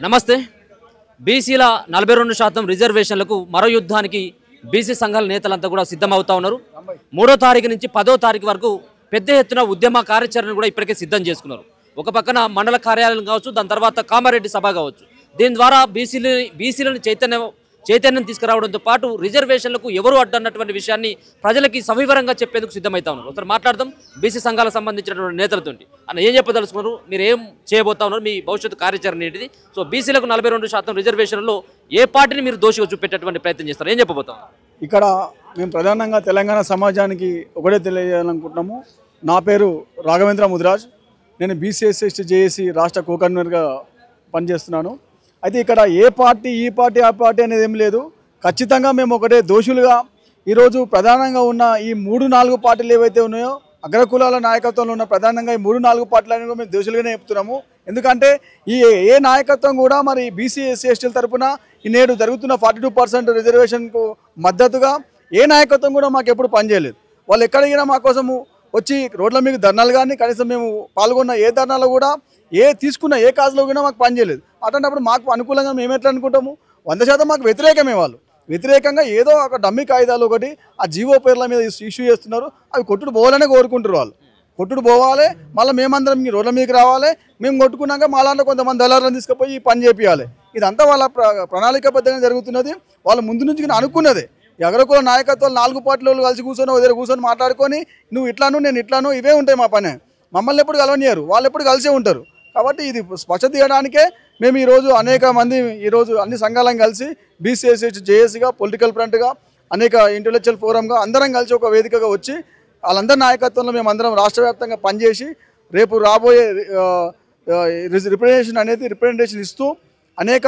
నమస్తే. బీసీల 42% రిజర్వేషన్లకు మరో యుద్ధానికి బీసీ సంఘాల నేతలంతా కూడా సిద్ధమవుతా ఉన్నారు. 3వ తారీఖు నుంచి 10వ తారీఖు వరకు పెద్ద ఎత్తున ఉద్యమ కార్యాచరణ కూడా ఇప్పటికే సిద్ధం చేసుకున్నారు. ఒక పక్కన మండల కార్యాలయం కావచ్చు, దాని తర్వాత కామారెడ్డి సభ కావచ్చు. దీని ద్వారా బీసీలను చైతన్యం తీసుకురావడంతో పాటు రిజర్వేషన్లకు ఎవరు అడ్డన్నటువంటి విషయాన్ని ప్రజలకి సవివరంగా చెప్పేందుకు సిద్ధమవుతా ఉన్నారు. ఒకసారి మాట్లాడదాం బీసీ సంఘాలకు సంబంధించినటువంటి నేతలతో. అన్న, ఏం చెప్పదలుచుకున్నారు? మీరు ఏం చేయబోతా ఉన్నారు? మీ భవిష్యత్తు కార్యాచరణ ఏంటిది? సో బీసీలకు 42% రిజర్వేషన్లో ఏ పార్టీని మీరు దోషిగా చూపెట్టేటువంటి ప్రయత్నం చేస్తారు? ఏం చెప్పబోతాం? ఇక్కడ మేము ప్రధానంగా తెలంగాణ సమాజానికి ఒకటే తెలియజేయాలనుకుంటున్నాము. నా పేరు రాఘవేంద్ర ముదిరాజ్. నేను బీసీఎస్ఎస్టీ జేఏసీ రాష్ట్ర కో-కన్వీనర్గా పనిచేస్తున్నాను. అయితే ఇక్కడ ఏ పార్టీ ఈ పార్టీ ఆ పార్టీ అనేది ఏం లేదు. ఖచ్చితంగా మేము ఒకటే దోషులుగా ఈరోజు ప్రధానంగా ఉన్న ఈ 3-4 పార్టీలు ఏవైతే ఉన్నాయో అగ్రకులాల నాయకత్వంలో ఉన్న ప్రధానంగా ఈ 3-4 పార్టీలను మేము దోషులుగానే చెప్తున్నాము. ఎందుకంటే ఏ నాయకత్వం కూడా మరి బీసీ ఎస్సీ ఎస్టీల తరఫున ఈ నేడు జరుగుతున్న 42% రిజర్వేషన్కు మద్దతుగా ఏ నాయకత్వం కూడా మాకు ఎప్పుడు పనిచేయలేదు. వాళ్ళు ఎక్కడికైనా మా కోసము వచ్చి రోడ్ల మీద ధర్నాలు కానీ కనీసం మేము పాల్గొన్న ఏ ధర్నాలో కూడా తీసుకున్న ఏ కాజులో కూడా మాకు పనిచేయలేదు. అటువంటిప్పుడు మాకు అనుకూలంగా మేము ఎట్లా అనుకుంటాము? 100% మాకు వ్యతిరేకమే. వాళ్ళు వ్యతిరేకంగా ఏదో ఒక డమ్మీ కాగితాలు ఒకటి ఆ జీవో పేర్ల మీద ఇష్యూ చేస్తున్నారు. అవి కొట్టుడు పోవాలనే కోరుకుంటారు. వాళ్ళు కొట్టుడు పోవాలి, మళ్ళీ మేమందరం మీ రోడ్ల మీదకి రావాలి. మేము కొట్టుకున్నాక మాలాంటి కొంతమంది దళారులను తీసుకుపోయి పని చేపియాలి. ఇదంతా వాళ్ళ ప్రణాళికాబద్ధంగా జరుగుతున్నది. వాళ్ళు ముందు నుంచి అనుకున్నదే. ఈ అగ్రకుల నాయకత్వాలు 4 పార్టీల వాళ్ళు కలిసి కూర్చొని దగ్గర కూర్చొని మాట్లాడుకొని నువ్వు ఇట్లాను నేను ఇట్లాను ఇవే ఉంటాయి మా పని. మమ్మల్ని ఎప్పుడు కలవనియరు, వాళ్ళు ఎప్పుడు కలిసే ఉంటారు. కాబట్టి ఇది స్పష్టత తీయడానికే మేము ఈరోజు అనేక మంది ఈరోజు అన్ని సంఘాలను కలిసి బీసీఎస్ఎస్టీ జేఏసీగా పొలిటికల్ ఫ్రంట్గా అనేక ఇంటెలెక్చువల్ ఫోరంగా అందరం కలిసి ఒక వేదికగా వచ్చి వాళ్ళందరి నాయకత్వంలో మేము అందరం రాష్ట్ర వ్యాప్తంగా పనిచేసి రేపు రాబోయే రిప్రజెంటేషన్ ఇస్తూ అనేక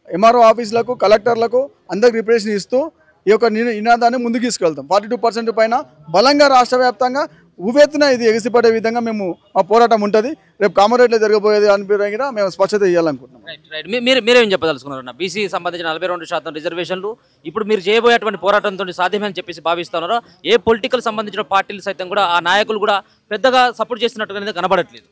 ఎంఆర్ఓ ఆఫీసులకు కలెక్టర్లకు అందరికి రిప్రజెంటేషన్ ఇస్తూ ఈ యొక్క నినాదాన్ని ముందుకు తీసుకెళ్తాం. 42% పైన బలంగా రాష్ట్ర వ్యాప్తంగా ఉవ్వెత్తున ఇది ఎగిసిపడే విధంగా మేము మా పోరాటం ఉంటుంది. రేపు కామారెడ్డిలో జరగబోయేది అనిపించగా మేము స్పష్టత ఇవ్వాలనుకుంటున్నాం. మీరేం చెప్పదలుచుకున్నారు? బీసీ సంబంధించిన 42% రిజర్వేషన్లు ఇప్పుడు మీరు చేయబోయేటువంటి పోరాటంతో సాధ్యమని చెప్పేసి భావిస్తున్నారు. ఏ పొలిటికల్ సంబంధించిన పార్టీలు సైతం కూడా ఆ నాయకులు కూడా పెద్దగా సపోర్ట్ చేస్తున్నట్టుగా కనబడట్లేదు.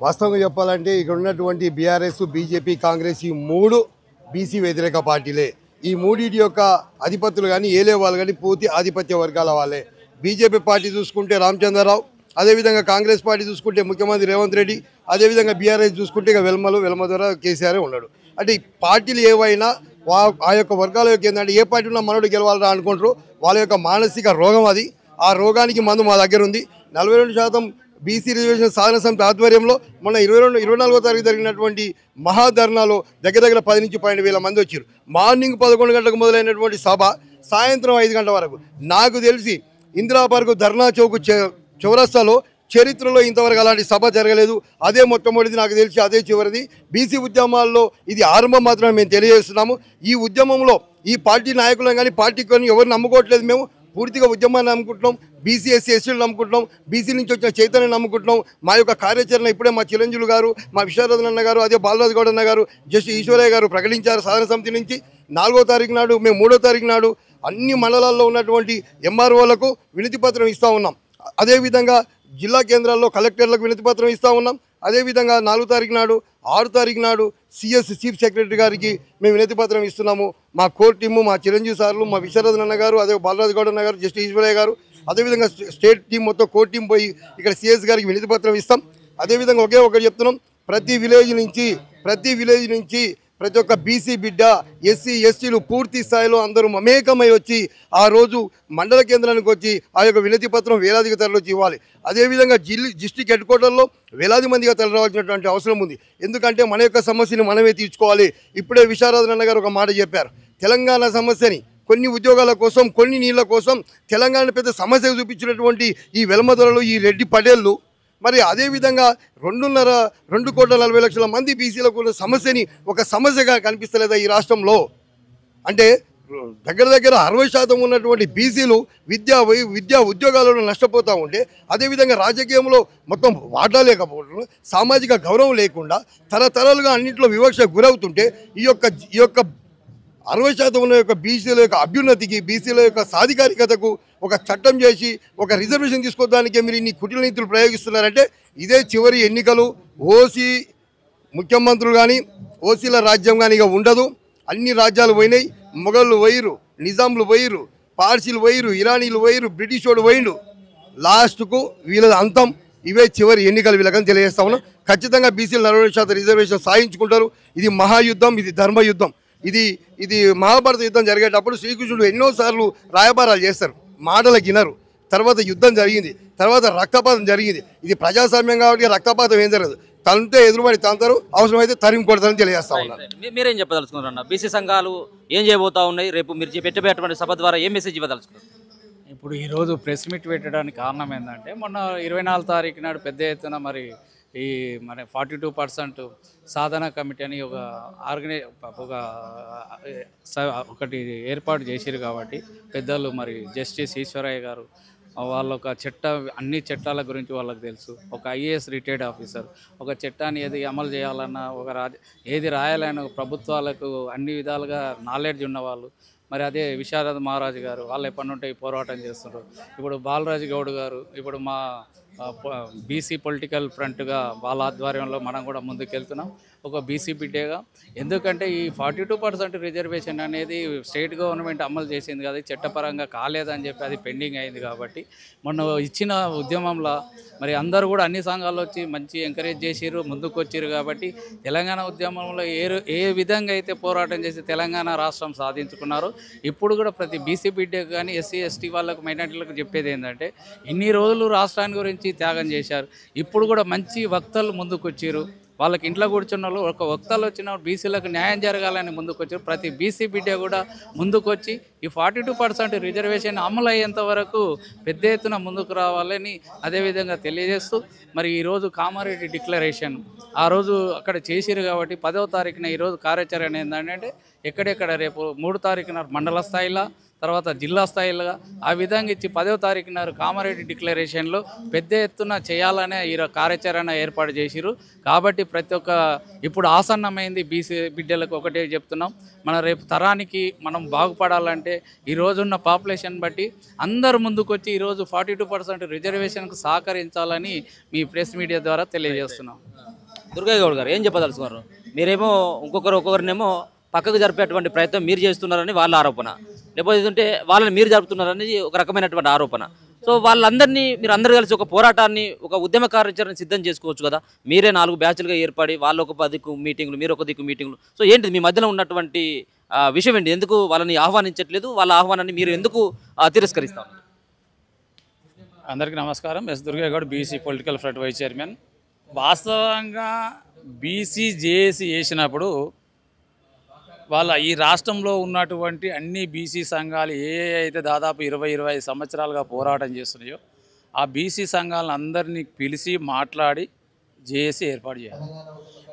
వాస్తవంగా చెప్పాలంటే ఇక్కడ ఉన్నటువంటి బీఆర్ఎస్, బీజేపీ, కాంగ్రెస్ ఈ 3 బీసీ వ్యతిరేక పార్టీలే. ఈ మూడింటి యొక్క అధిపతులు కానీ ఏలే వాళ్ళు కానీ పూర్తి ఆధిపత్య వర్గాల వాళ్ళే. బీజేపీ పార్టీ చూసుకుంటే రామచంద్రరావు, అదేవిధంగా కాంగ్రెస్ పార్టీ చూసుకుంటే ముఖ్యమంత్రి రేవంత్ రెడ్డి, అదేవిధంగా బీఆర్ఎస్ చూసుకుంటే ఇక వెల్మ ద్వారా కేసీఆర్ ఉన్నాడు. అంటే ఈ పార్టీలు ఏవైనా ఆ యొక్క వర్గాల యొక్క ఏంటంటే ఏ పార్టీ ఉన్నా మనోడు గెలవాలరా అనుకుంటారు. వాళ్ళ యొక్క మానసిక రోగం అది. ఆ రోగానికి మందు మా దగ్గర ఉంది. 42% బీసీ రిజర్వేషన్ సాధన సమితి ఆధ్వర్యంలో మొన్న 24వ తారీఖు జరిగినటువంటి మహాధర్నాలో దగ్గర 10 నుంచి 12 వేల మంది వచ్చారు. మార్నింగ్ 11 గంటలకు మొదలైనటువంటి సభ సాయంత్రం 5 గంటల వరకు. నాకు తెలిసి ఇందిరాపార్కు ధర్నా చౌక్ చౌరస్తాలో చరిత్రలో ఇంతవరకు అలాంటి సభ జరగలేదు. అదే మొట్టమొదటిది, నాకు తెలిసి అదే చివరిది. బీసీ ఉద్యమాల్లో ఇది ఆరంభం మాత్రమే మేము తెలియజేస్తున్నాము. ఈ ఉద్యమంలో ఈ పార్టీ నాయకులను కానీ పార్టీ కానీ ఎవరు నమ్ముకోవట్లేదు. మేము పూర్తిగా ఉద్యమాన్ని నమ్ముకుంటున్నాం. బీసీ ఎస్సీ ఎస్టీలు నమ్ముకుంటున్నాం. బీసీ నుంచి వచ్చిన చైతన్యం నమ్ముకుంటున్నాం. మా యొక్క కార్యాచరణ ఇప్పుడే మా చిరంజీవులు గారు, మా విశ్వనాథన్ అన్న గారు, అదే బాలరాజు గౌడ్ అన్న గారు, జస్టిస్ ఈశ్వరయ్య గారు ప్రకటించారు. సాధన సమితి నుంచి 4వ తారీఖు నాడు, మేము 3వ తారీఖు నాడు అన్ని మండలాల్లో ఉన్నటువంటి ఎంఆర్ఓలకు వినతి పత్రం ఇస్తూ ఉన్నాం. అదేవిధంగా జిల్లా కేంద్రాల్లో కలెక్టర్లకు వినతి పత్రం ఇస్తూ ఉన్నాం. అదేవిధంగా 4వ తారీఖు నాడు, 6వ తారీఖు నాడు సిఎస్ చీఫ్ సెక్రటరీ గారికి మేము వినతి పత్రం ఇస్తున్నాము. మా కోర్ టీము, మా చిరంజీవి సార్లు, మా విశ్వనాథన్ అన్న గారు, అదే బాలరాజు గౌడ్ అన్న గారు, జస్టిస్ ఈశ్వరయ్య గారు, అదేవిధంగా స్టేట్ టీం మొత్తం కోర్ టీం పోయి ఇక్కడ సిఎస్ గారికి వినతి పత్రం ఇస్తాం. అదేవిధంగా ఒకే ఒకటి చెప్తున్నాం, ప్రతి విలేజ్ నుంచి ప్రతి ఒక్క బీసీ బిడ్డ, ఎస్సీ ఎస్టీలు పూర్తి స్థాయిలో అందరూ మమేకమై వచ్చి ఆ రోజు మండల కేంద్రానికి వచ్చి ఆ యొక్క వినతి పత్రం వేలాదిగా తరలిచ్చి ఇవ్వాలి. అదేవిధంగా డిస్ట్రిక్ట్ హెడ్ క్వార్టర్లో వేలాది మందిగా తరలిరావాల్సినటువంటి అవసరం ఉంది. ఎందుకంటే మన యొక్క సమస్యని మనమే తీర్చుకోవాలి. ఇప్పుడే విశారదన్ గారు ఒక మాట చెప్పారు. తెలంగాణ సమస్యని కొన్ని ఉద్యోగాల కోసం, కొన్ని నీళ్ళ కోసం తెలంగాణ పెద్ద సమస్య చూపించినటువంటి ఈ వెల్మదొరలు, ఈ రెడ్డి పటేళ్ళు మరి అదేవిధంగా 2.40 కోట్ల మంది బీసీలకు ఉన్న సమస్యని ఒక సమస్యగా కనిపిస్తలేదా ఈ రాష్ట్రంలో? అంటే దగ్గర 60% ఉన్నటువంటి బీసీలు విద్యా ఉద్యోగాలలో నష్టపోతూ ఉంటే, అదేవిధంగా రాజకీయంలో మొత్తం వాటా లేకపోవడం, సామాజిక గౌరవం లేకుండా తరతరాలుగా అన్నింటిలో వివక్ష గురవుతుంటే ఈ యొక్క 60% ఉన్న యొక్క బీసీల యొక్క అభ్యున్నతికి, బీసీల యొక్క సాధికారికతకు ఒక చట్టం చేసి ఒక రిజర్వేషన్ తీసుకోవడానికే మీరు ఇన్ని కుటిల నీతులు ప్రయోగిస్తున్నారంటే ఇదే చివరి ఎన్నికలు. ఓసీ ముఖ్యమంత్రులు కానీ ఓసీల రాజ్యం కానీ ఇక ఉండదు. అన్ని రాజ్యాలు పోయినాయి. మొఘళ్ళు పోయిరు, నిజాంలు పోయిరు, పార్సీలు పోయిరు, ఇరానీలు పోయిరు, బ్రిటిష్ వాడు పోయిండు. లాస్ట్కు వీళ్ళ అంతం ఇవే చివరి ఎన్నికలు వీళ్ళకని తెలియజేస్తా ఉన్నాం. ఖచ్చితంగా బీసీలు 40% రిజర్వేషన్ సాధించుకుంటారు. ఇది మహాయుద్ధం, ఇది ధర్మయుద్ధం. ఇది మహాభారత యుద్ధం జరిగేటప్పుడు శ్రీకృష్ణుడు ఎన్నోసార్లు రాయబారాలు చేస్తారు, మాటలకు వినరు. తర్వాత యుద్ధం జరిగింది, తర్వాత రక్తపాతం జరిగింది. ఇది ప్రజాస్వామ్యం కాబట్టి రక్తపాతం ఏం జరగదు. తనంతే ఎదురుబడి తంతారు, అవసరమైతే తరిమి కొడతారని తెలియజేస్తా ఉన్నారు. మీరేం చెప్పదలుచుకున్నారు అన్న? బీసీ సంఘాలు ఏం చేయబోతా ఉన్నాయి? రేపు మీరు పెట్టబోయేటువంటి సభ ద్వారా ఏం మెసేజ్ ఇవ్వదలుచుకున్నారు? ఇప్పుడు ఈరోజు ప్రెస్ మీట్ పెట్టడానికి కారణం ఏంటంటే మొన్న 24 తారీఖు నాడు పెద్ద ఎత్తున మరి 42% సాధన కమిటీ అని ఒకటి ఏర్పాటు చేసిరు. కాబట్టి పెద్దలు మరి జస్టిస్ ఈశ్వరయ్య గారు వాళ్ళు ఒక అన్ని చట్టాల గురించి వాళ్ళకి తెలుసు. ఒక ఐఏఎస్ రిటైర్డ్ ఆఫీసర్ ఒక చట్టాన్ని ఏది అమలు చేయాలన్నా ఏది రాయాలన్నా ప్రభుత్వాలకు అన్ని విధాలుగా నాలెడ్జ్ ఉన్నవాళ్ళు. మరి అదే విశారద మహారాజు గారు వాళ్ళు ఎప్పటి నుండి పోరాటం చేస్తున్నారు. ఇప్పుడు బాలరాజు గౌడ్ గారు ఇప్పుడు మా బీసీ పొలిటికల్ ఫ్రంట్గా వాళ్ళ ఆధ్వర్యంలో మనం కూడా ముందుకెళ్తున్నాం ఒక బీసీ బిడ్డగా. ఎందుకంటే ఈ 42% రిజర్వేషన్ అనేది స్టేట్ గవర్నమెంట్ అమలు చేసింది కదా, చట్టపరంగా కాలేదని చెప్పి అది పెండింగ్ అయింది. కాబట్టి మొన్న ఇచ్చిన ఉద్యమంలో మరి అందరూ కూడా అన్ని సంఘాలు వచ్చి మంచి ఎంకరేజ్ చేసిరు, ముందుకు వచ్చిరు. కాబట్టి తెలంగాణ ఉద్యమంలో ఏ విధంగా అయితే పోరాటం చేసి తెలంగాణ రాష్ట్రం సాధించుకున్నారో ఇప్పుడు కూడా ప్రతి బీసీ బిడ్డకు కానీ ఎస్సీ ఎస్టీ వాళ్ళకు మైనార్టీలకు చెప్పేది ఏంటంటే ఇన్ని రోజులు రాష్ట్రాన్ని గురించి త్యాగం చేశారు. ఇప్పుడు కూడా మంచి వక్తలు ముందుకు వచ్చారు. వాళ్ళకి ఇంట్లో కూర్చున్న వాళ్ళు ఒక వక్తలు వచ్చిన బీసీలకు న్యాయం జరగాలని ముందుకు వచ్చారు. ప్రతి బీసీ బిడ్డ కూడా ముందుకు వచ్చి ఈ 42% రిజర్వేషన్ అమలు అయ్యేంత వరకు పెద్ద ఎత్తున ముందుకు రావాలని అదేవిధంగా తెలియజేస్తూ మరి ఈరోజు కామారెడ్డి డిక్లరేషన్ ఆ రోజు అక్కడ చేసిరు. కాబట్టి 10వ తారీఖున ఈరోజు కార్యాచరణ ఏంటంటే ఎక్కడెక్కడ రేపు 3 తారీఖున మండల స్థాయిలో తర్వాత జిల్లా స్థాయిలో ఆ విధంగా ఇచ్చి 10వ తారీఖున కామారెడ్డి డిక్లరేషన్లో పెద్ద ఎత్తున చేయాలనే ఈ కార్యాచరణ ఏర్పాటు చేసిరు. కాబట్టి ప్రతి ఒక్క ఇప్పుడు ఆసన్నమైంది బీసీ బిడ్డలకు ఒకటే చెప్తున్నాం, మన రేపు తరానికి మనం బాగుపడాలంటే ఈ రోజున్న పాపులేషన్ బట్టి అందరు ముందుకొచ్చి ఈరోజు 42% రిజర్వేషన్కు సహకరించాలని మీ ప్రెస్ మీడియా ద్వారా తెలియజేస్తున్నాం. దుర్గయ్య గౌడ్ గారు ఏం చెప్పదలుచుకున్నారు? మీరేమో ఒక్కొక్కరినేమో పక్కకు జరిపేటువంటి ప్రయత్నం మీరు చేస్తున్నారని వాళ్ళ ఆరోపణ, లేకపోతే వాళ్ళని మీరు జరుపుతున్నారని ఒక రకమైనటువంటి ఆరోపణ. సో వాళ్ళందరినీ మీరు అందరూ కలిసి ఒక పోరాటాన్ని ఒక ఉద్యమ కార్యాచరణ సిద్ధం చేసుకోవచ్చు కదా. మీరే 4 బ్యాచ్లుగా ఏర్పడి వాళ్ళు ఒక 10 మీటింగ్లు మీరు ఒక దిక్కు మీటింగ్లు. సో ఏంటి మీ మధ్యలో ఉన్నటువంటి విషయం ఏంటి? ఎందుకు వాళ్ళని ఆహ్వానించట్లేదు? వాళ్ళ ఆహ్వానాన్ని మీరు ఎందుకు తిరస్కరిస్తారు? అందరికీ నమస్కారం. S Durgaiah Goud, BC political front vice chairman. వాస్తవంగా బీసీ జేఏసీ వేసినప్పుడు వాళ్ళ ఈ రాష్ట్రంలో ఉన్నటువంటి అన్ని బీసీ సంఘాలు అయితే దాదాపు 20-25 సంవత్సరాలుగా పోరాటం చేస్తున్నాయో ఆ బీసీ సంఘాలను అందరినీ పిలిచి మాట్లాడి జేఏసీ ఏర్పాటు చేయాలి.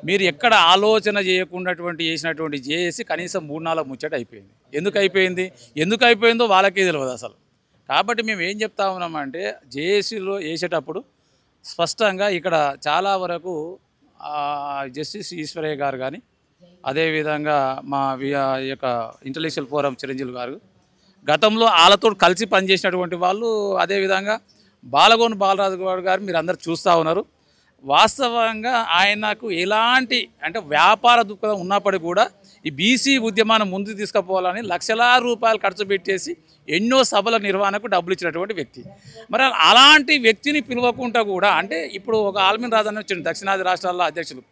మీరు ఎక్కడ ఆలోచన చేయకుండాటువంటి చేసినటువంటి జేఏసీ కనీసం 3-4 ముచ్చట అయిపోయింది. ఎందుకు అయిపోయిందో వాళ్ళకే తెలియదు అసలు. కాబట్టి మేము ఏం చెప్తా ఉన్నామంటే జేఏసీలో వేసేటప్పుడు స్పష్టంగా ఇక్కడ చాలా వరకు జస్టిస్ ఈశ్వరయ్య గారు కానీ అదేవిధంగా మా యొక్క ఇంటలెక్చువల్ ఫోరం చిరంజీవి గారు గతంలో వాళ్ళతో కలిసి పనిచేసినటువంటి వాళ్ళు, అదేవిధంగా బాలగోను బాలరాజు గారు మీరు అందరు చూస్తూ ఉన్నారు. వాస్తవంగా ఆయనకు ఎలాంటి అంటే వ్యాపార దృక్పథం ఉన్నప్పటికీ కూడా ఈ బీసీ ఉద్యమాన్ని ముందుకు తీసుకుపోవాలని లక్షలాది రూపాయలు ఖర్చు పెట్టేసి ఎన్నో సభల నిర్వహణకు డబ్బులు ఇచ్చినటువంటి వ్యక్తి. మరి అలాంటి వ్యక్తిని పిలవకుండా కూడా అంటే ఇప్పుడు ఒక ఆల్మిన్ రాజన్న వచ్చింది దక్షిణాది రాష్ట్రాల్లో అధ్యక్షులు,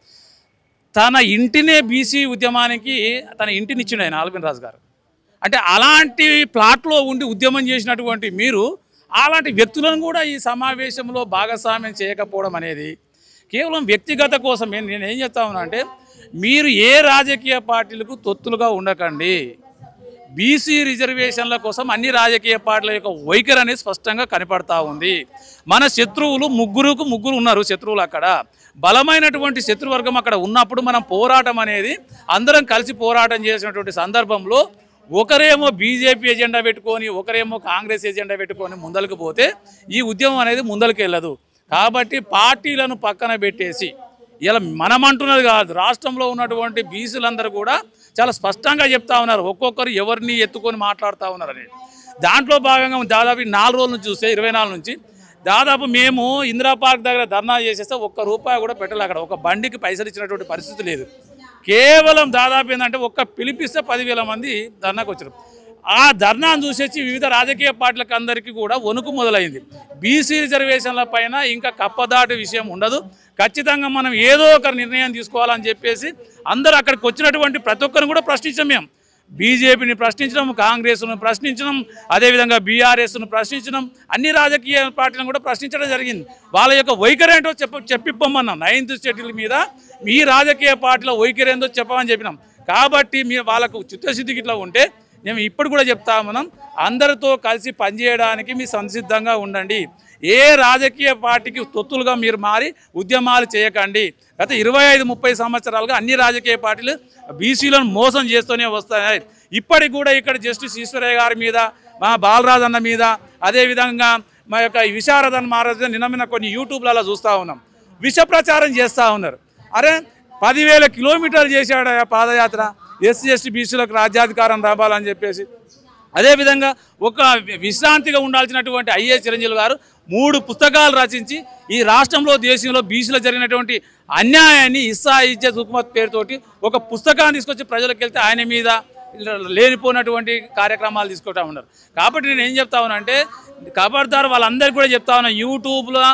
తన ఇంటినే బీసీ ఉద్యమానికి తన ఇంటిని ఇచ్చిండు ఆయన ఆల్విన్ రాజు గారు. అంటే అలాంటి ప్లాట్లో ఉండి ఉద్యమం చేసినటువంటి మీరు అలాంటి వ్యక్తులను కూడా ఈ సమావేశంలో భాగస్వామ్యం చేయకపోవడం అనేది కేవలం వ్యక్తిగత కోసం. నేను ఏం చెప్తా ఉన్నా అంటే మీరు ఏ రాజకీయ పార్టీలకు తొత్తులుగా ఉండకండి. బీసీ రిజర్వేషన్ల కోసం అన్ని రాజకీయ పార్టీల యొక్క వైఖరి అనేది స్పష్టంగా కనపడతా ఉంది. మన శత్రువులు ముగ్గురు ఉన్నారు శత్రువులు. అక్కడ బలమైనటువంటి శత్రువర్గం అక్కడ ఉన్నప్పుడు మనం పోరాటం అనేది అందరం కలిసి పోరాటం చేసినటువంటి సందర్భంలో ఒకరేమో బీజేపీ ఎజెండా పెట్టుకొని ఒకరేమో కాంగ్రెస్ ఎజెండా పెట్టుకొని ముందలకు పోతే ఈ ఉద్యమం అనేది ముందలకు వెళ్ళదు. కాబట్టి పార్టీలను పక్కన పెట్టేసి ఇలా మనం అంటున్నది కాదు, రాష్ట్రంలో ఉన్నటువంటి బీసీలందరూ కూడా చాలా స్పష్టంగా చెప్తా ఉన్నారు, ఒక్కొక్కరు ఎవరిని ఎత్తుకొని మాట్లాడుతూ ఉన్నారు అనేది. దాంట్లో భాగంగా దాదాపు 4 రోజుల నుంచి చూస్తే 24 నుంచి దాదాపు మేము ఇందిరా పార్క్ దగ్గర ధర్నా చేసేస్తే ఒక్క రూపాయి కూడా పెట్టలేదు. అక్కడ ఒక బండికి పైసలు ఇచ్చినటువంటి పరిస్థితి లేదు. కేవలం దాదాపు ఏంటంటే ఒక్క పిలిపిస్తే 10,000 మంది ధర్నాకు వచ్చారు. ఆ ధర్నాను చూసేసి వివిధ రాజకీయ పార్టీలకు అందరికీ కూడా వణుకు మొదలైంది. బీసీ రిజర్వేషన్ల పైన ఇంకా కప్పదాటి విషయం ఉండదు, ఖచ్చితంగా మనం ఏదో ఒక నిర్ణయం తీసుకోవాలని చెప్పేసి అందరూ అక్కడికి వచ్చినటువంటి ప్రతి ఒక్కరిని కూడా ప్రశ్నించాం. మేము బీజేపీని ప్రశ్నించడం, కాంగ్రెస్ను ప్రశ్నించడం, అదేవిధంగా బీఆర్ఎస్ను ప్రశ్నించడం, అన్ని రాజకీయ పార్టీలను కూడా ప్రశ్నించడం జరిగింది. వాళ్ళ యొక్క వైఖరి ఏంటో చెప్పిప్పమన్నాం. 9th షెడ్యూల్ మీద మీ రాజకీయ పార్టీల వైఖరి ఏందో చెప్పమని చెప్పినాం. కాబట్టి మీరు వాళ్ళకు చిత్తశుద్ధికి ఇట్లా ఉంటే మేము ఇప్పుడు కూడా చెప్తా ఉన్నాం, అందరితో కలిసి పనిచేయడానికి మీ సంసిద్ధంగా ఉండండి. ఏ రాజకీయ పార్టీకి తొత్తులుగా మీరు మారి ఉద్యమాలు చేయకండి. గత 25-30 సంవత్సరాలుగా అన్ని రాజకీయ పార్టీలు బీసీలను మోసం చేస్తూనే వస్తున్నాయి. ఇప్పటికి కూడా ఇక్కడ జస్టిస్ ఈశ్వరయ్య గారి మీద, మా బాలరాజ్ అన్న మీద, అదేవిధంగా మా యొక్క విశారదన్ మహారాజ్ నిన్న కొన్ని యూట్యూబ్లలో చూస్తూ ఉన్నాం, విష ప్రచారం చేస్తూ ఉన్నారు. అరే 10,000 కిలోమీటర్లు చేశాడు పాదయాత్ర, ఎస్సీ ఎస్టీ బీసీలకు రాజ్యాధికారం రావాలని చెప్పేసి. అదేవిధంగా ఒక విశ్రాంతిగా ఉండాల్సినటువంటి ఐఏఎస్ చిరంజీవి గారు 3 పుస్తకాలు రచించి ఈ రాష్ట్రంలో దేశంలో బీసీలో జరిగినటువంటి అన్యాయాన్ని ఇస్సా ఇజ్జత్ హుకుమత్ పేరుతోటి ఒక పుస్తకాన్ని తీసుకొచ్చి ప్రజలకు వెళ్తే ఆయన మీద లేనిపోయినటువంటి కార్యక్రమాలు తీసుకుంటా ఉన్నారు. కాబట్టి నేను ఏం చెప్తా ఉన్నానంటే ఖబర్దార్ వాళ్ళందరికీ కూడా చెప్తా ఉన్నా, యూట్యూబ్లో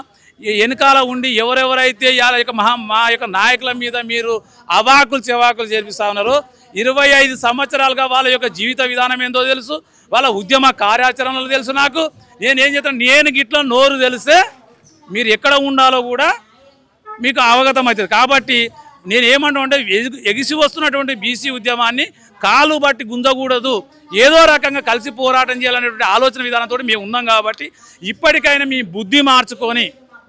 వెనకాల ఉండి ఎవరెవరైతే మా యొక్క నాయకుల మీద మీరు అవాకులు చెవాకులు చేర్పిస్తూ ఉన్నారో, 25 సంవత్సరాలుగా వాళ్ళ యొక్క జీవిత విధానం ఏందో తెలుసు, వాళ్ళ ఉద్యమ కార్యాచరణలు తెలుసు. నేనేం చేస్తాను, నేను గిట్ల నోరు తెలిస్తే మీరు ఎక్కడ ఉండాలో కూడా మీకు అవగతం అవుతుంది. కాబట్టి నేనేమంటానంటే ఎగిసి వస్తున్నటువంటి బీసీ ఉద్యమాన్ని కాలు బట్టి గుంజకూడదు, ఏదో రకంగా కలిసి పోరాటం చేయాలనేటువంటి ఆలోచన విధానంతో మేము ఉన్నాం. కాబట్టి ఇప్పటికైనా మీ బుద్ధి మార్చుకొని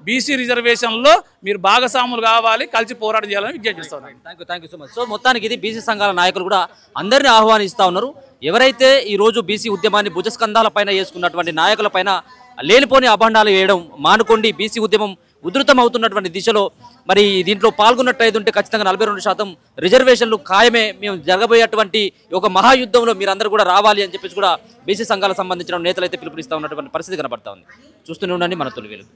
బీసీ రిజర్వేషన్లో మీరు భాగస్వాములు కావాలి, కలిసి పోరాటం చేయాలని విజ్ఞప్తి చేస్తాను. Thank you so much. So మొత్తానికి ఇది బీసీ సంఘాల నాయకులు కూడా అందరినీ ఆహ్వానిస్తూ ఉన్నారు. ఎవరైతే ఈరోజు బీసీ ఉద్యమాన్ని భుజస్కంధాల పైన వేసుకున్నటువంటి నాయకుల పైన లేనిపోని అభండాలు వేయడం మానుకోండి, బీసీ ఉద్యమం ఉధృతం అవుతున్నటువంటి దిశలో మరి దీంట్లో పాల్గొన్నట్టయితే ఖచ్చితంగా 42% రిజర్వేషన్లు ఖాయమే, మేము జరగబోయేటువంటి ఒక మహాయుద్ధంలో మీరందరూ కూడా రావాలి అని చెప్పేసి కూడా బీసీ సంఘాలకు సంబంధించిన నేతలు అయితే పిలుపునిస్తూ ఉన్నటువంటి పరిస్థితి కనబడతా ఉంది. చూస్తూనే ఉండండి మన తొలి వెలుగు.